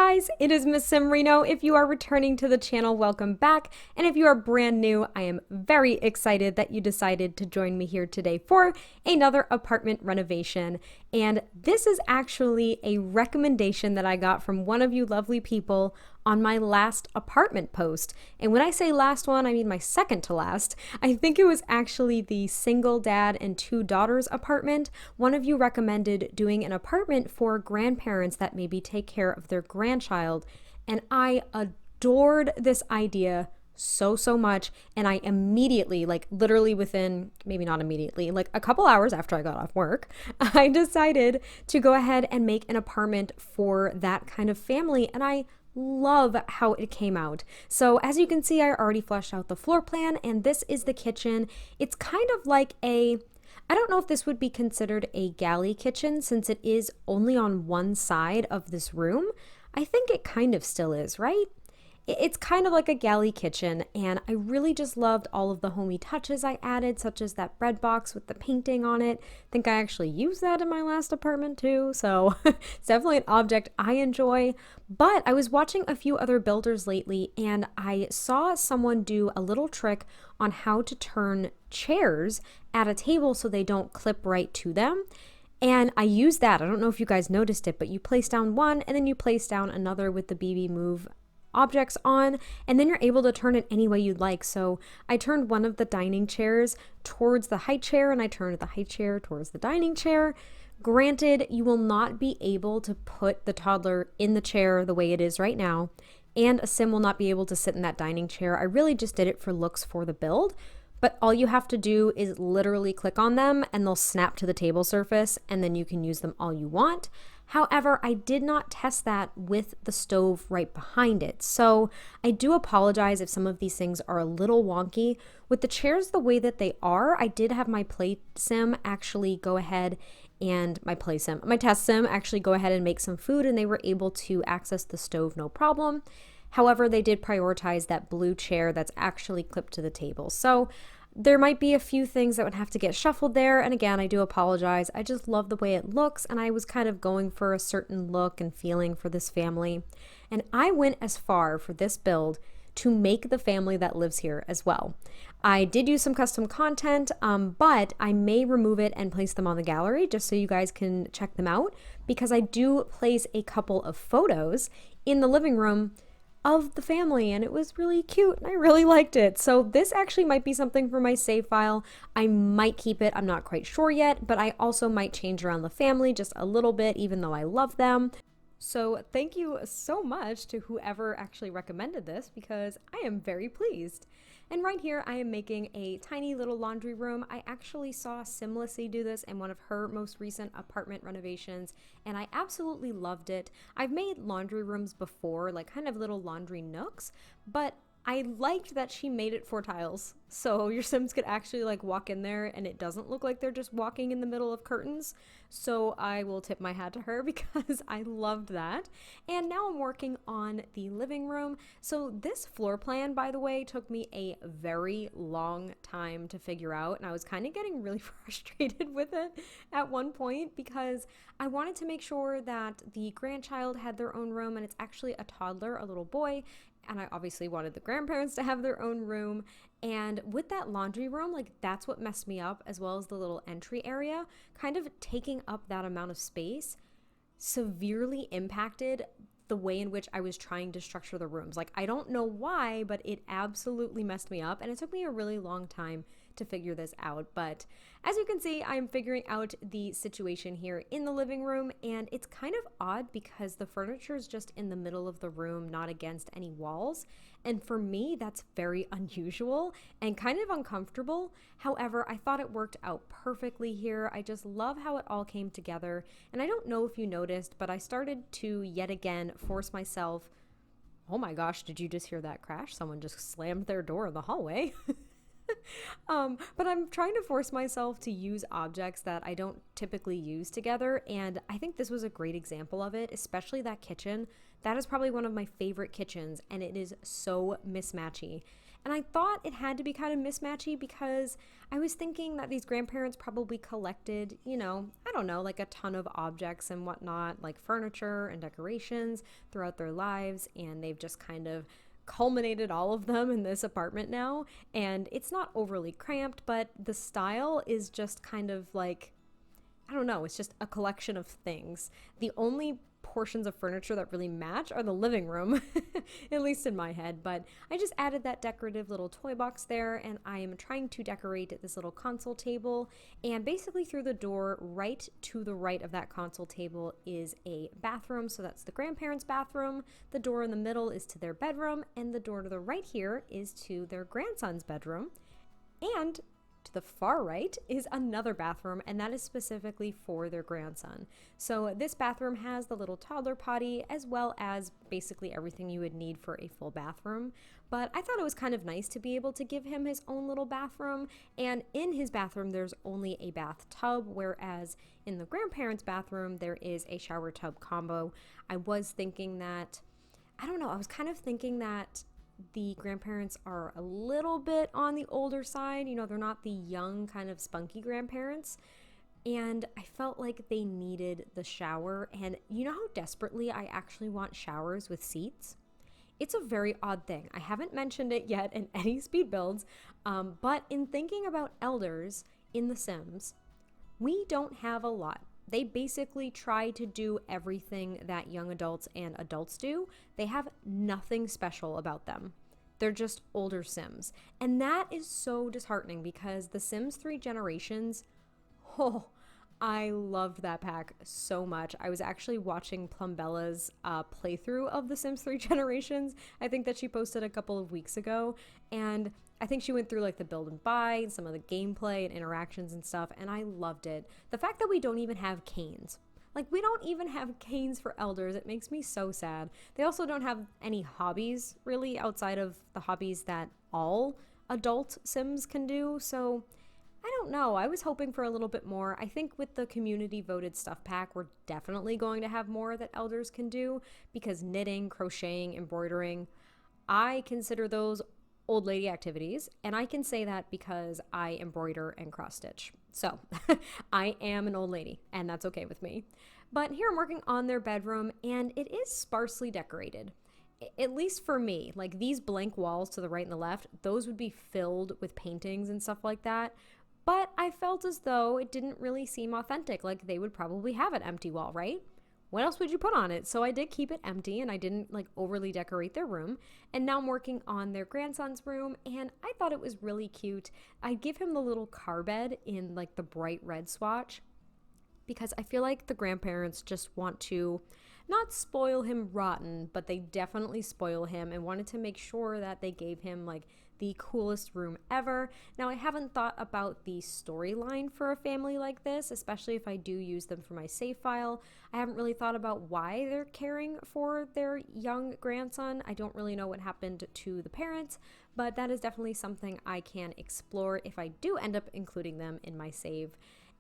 guys, it is MissSimReno. If you are returning to the channel, welcome back. And if you are brand new, I am very excited that you decided to join me here today for another apartment renovation. And this is actually a recommendation that I got from one of you lovely people on my last apartment post. And when I say last one, I mean my second to last. I think it was actually the single dad and two daughters apartment. One of you recommended doing an apartment for grandparents that maybe take care of their grandchild. And I adored this idea so much, and I immediately, like literally within, maybe not immediately, like a couple hours after I got off work, I decided to go ahead and make an apartment for that kind of family, and I love how it came out. So as you can see, I already fleshed out the floor plan, and this is the kitchen. It's kind of like I don't know if this would be considered a galley kitchen since it is only on one side of this room. I think it kind of still is, right? It's kind of like a galley kitchen, and I really just loved all of the homey touches I added, such as that bread box with the painting on it. I think I actually used that in my last apartment too, so it's definitely an object I enjoy. But I was watching a few other builders lately, and I saw someone do a little trick on how to turn chairs at a table so they don't clip right to them. And I used that. I don't know if you guys noticed it, but you place down one and then you place down another with the BB Move objects on, and then you're able to turn it any way you'd like. So I turned one of the dining chairs towards the high chair, and I turned the high chair towards the dining chair. Granted, you will not be able to put the toddler in the chair the way it is right now, and a sim will not be able to sit in that dining chair. I really just did it for looks for the build, but all you have to do is literally click on them and they'll snap to the table surface, and then you can use them all you want. However, I did not test that with the stove right behind it. So I do apologize if some of these things are a little wonky. With the chairs the way that they are, I did have my play sim actually go ahead and my test sim actually go ahead and make some food, and they were able to access the stove no problem. However, they did prioritize that blue chair that's actually clipped to the table. So there might be a few things that would have to get shuffled there, and again, I do apologize. I just love the way it looks, and I was kind of going for a certain look and feeling for this family. And I went as far for this build to make the family that lives here as well. I did use some custom content, but I may remove it and place them on the gallery just so you guys can check them out, because I do place a couple of photos in the living room of the family, and it was really cute and I really liked it. So this actually might be something for my save file. I might keep it, I'm not quite sure yet, but I also might change around the family just a little bit, even though I love them. So thank you so much to whoever actually recommended this, because I am very pleased. And right here, I am making a tiny little laundry room. I actually saw Simlessy do this in one of her most recent apartment renovations, and I absolutely loved it. I've made laundry rooms before, like kind of little laundry nooks, but I liked that she made it 4 tiles. So your Sims could actually like walk in there and it doesn't look like they're just walking in the middle of curtains. So I will tip my hat to her because I loved that. And now I'm working on the living room. So this floor plan, by the way, took me a very long time to figure out. And I was kind of getting really frustrated with it at one point because I wanted to make sure that the grandchild had their own room, and it's actually a toddler, a little boy. And I obviously wanted the grandparents to have their own room. And with that laundry room, like that's what messed me up, as well as the little entry area, kind of taking up that amount of space severely impacted the way in which I was trying to structure the rooms. Like, I don't know why, but it absolutely messed me up, and it took me a really long time to figure this out. But as you can see, I'm figuring out the situation here in the living room, and it's kind of odd because the furniture is just in the middle of the room, not against any walls. And for me, that's very unusual and kind of uncomfortable. However, I thought it worked out perfectly here. I just love how it all came together. And I don't know if you noticed, but I started to yet again force myself. Oh my gosh, did you just hear that crash? Someone just slammed their door in the hallway. But I'm trying to force myself to use objects that I don't typically use together, and I think this was a great example of it, especially that kitchen. That is probably one of my favorite kitchens, and it is so mismatchy. And I thought it had to be kind of mismatchy because I was thinking that these grandparents probably collected, I don't know, like a ton of objects and whatnot, like furniture and decorations throughout their lives, and they've just kind of culminated all of them in this apartment now. And it's not overly cramped, but the style is just kind of like, I don't know, it's just a collection of things. The only portions of furniture that really match are the living room, at least in my head. But I just added that decorative little toy box there, and I am trying to decorate this little console table. And basically through the door, right to the right of that console table is a bathroom. So that's the grandparents' bathroom. The door in the middle is to their bedroom, and the door to the right here is to their grandson's bedroom. And to the far right is another bathroom, and that is specifically for their grandson. So this bathroom has the little toddler potty as well as basically everything you would need for a full bathroom. But I thought it was kind of nice to be able to give him his own little bathroom, and in his bathroom there's only a bathtub, whereas in the grandparents' bathroom there is a shower tub combo. I was thinking that, I was kind of thinking that the grandparents are a little bit on the older side. They're not the young kind of spunky grandparents. And I felt like they needed the shower. And you know how desperately I actually want showers with seats? It's a very odd thing. I haven't mentioned it yet in any speed builds, but in thinking about elders in The Sims, we don't have a lot. They basically try to do everything that young adults and adults do. They have nothing special about them. They're just older Sims. And that is so disheartening because The Sims 3 Generations, I loved that pack so much. I was actually watching Plumbella's playthrough of The Sims 3 Generations. I think that she posted a couple of weeks ago, and I think she went through like the build and buy and some of the gameplay and interactions and stuff, and I loved it. The fact that we don't even have canes. Like, we don't even have canes for elders. It makes me so sad. They also don't have any hobbies, really, outside of the hobbies that all adult Sims can do, so I don't know. I was hoping for a little bit more. I think with the community voted stuff pack, we're definitely going to have more that elders can do, because knitting, crocheting, embroidering, I consider those old lady activities, and I can say that because I embroider and cross stitch. So I am an old lady, and that's okay with me. But here I'm working on their bedroom, and it is sparsely decorated. At least for me, like these blank walls to the right and the left, those would be filled with paintings and stuff like that. But I felt as though it didn't really seem authentic, like they would probably have an empty wall, right? What else would you put on it? So I did keep it empty, and I didn't like overly decorate their room. And now I'm working on their grandson's room, and I thought it was really cute. I give him the little car bed in like the bright red swatch, because I feel like the grandparents just want to not spoil him rotten, but they definitely spoil him, and wanted to make sure that they gave him like the coolest room ever. Now, I haven't thought about the storyline for a family like this, especially if I do use them for my save file. I haven't really thought about why they're caring for their young grandson. I don't really know what happened to the parents, but that is definitely something I can explore if I do end up including them in my save.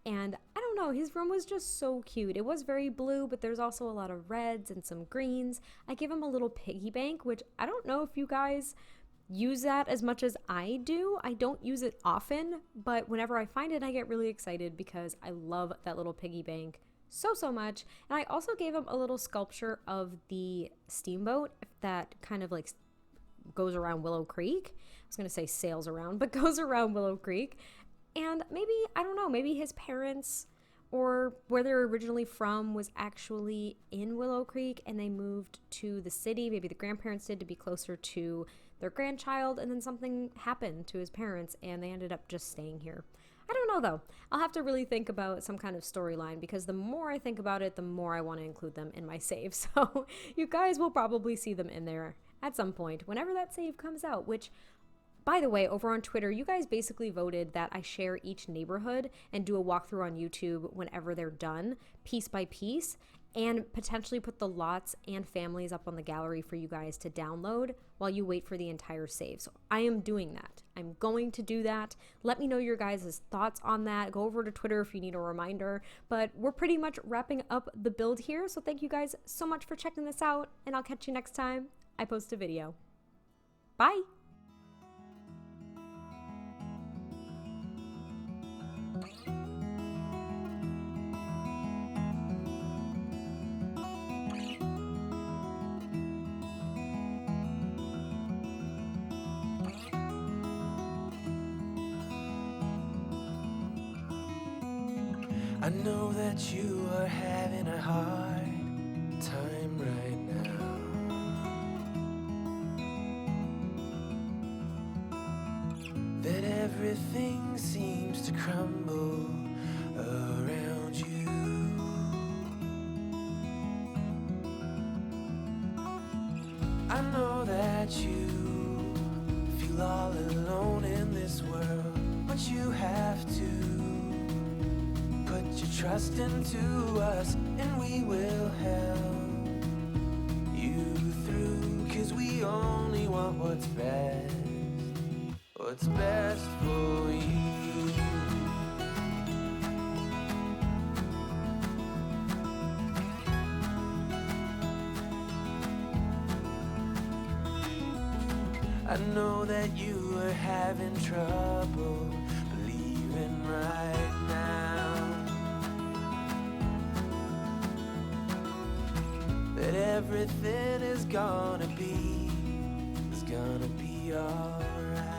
And I don't know, his room was just so cute. It was very blue, but there's also a lot of reds and some greens. I give him a little piggy bank, which I don't know if you guys use that as much as I do. I don't use it often, but whenever I find it, I get really excited because I love that little piggy bank so much. And I also gave him a little sculpture of the steamboat that kind of like goes around Willow Creek. I was going to say sails around, but goes around Willow Creek. And maybe, I don't know, maybe his parents or where they're originally from was actually in Willow Creek and they moved to the city. Maybe the grandparents did to be closer to their grandchild, and then something happened to his parents and they ended up just staying here. I don't know though. I'll have to really think about some kind of storyline, because the more I think about it, the more I want to include them in my save. So you guys will probably see them in there at some point whenever that save comes out, which, by the way, over on Twitter, you guys basically voted that I share each neighborhood and do a walkthrough on YouTube whenever they're done, piece by piece, and potentially put the lots and families up on the gallery for you guys to download while you wait for the entire save. So I am doing that. I'm going to do that. Let me know your guys' thoughts on that. Go over to Twitter if you need a reminder. But we're pretty much wrapping up the build here. So thank you guys so much for checking this out, and I'll catch you next time I post a video. Bye! I know that you are having a hard time right now. That everything seems to crumble around you. I know that you feel all alone in this world, but you have to put your trust into us, and we will help you through, 'cause we only want what's best for you. I know that you are having trouble believing right now that everything is gonna be alright.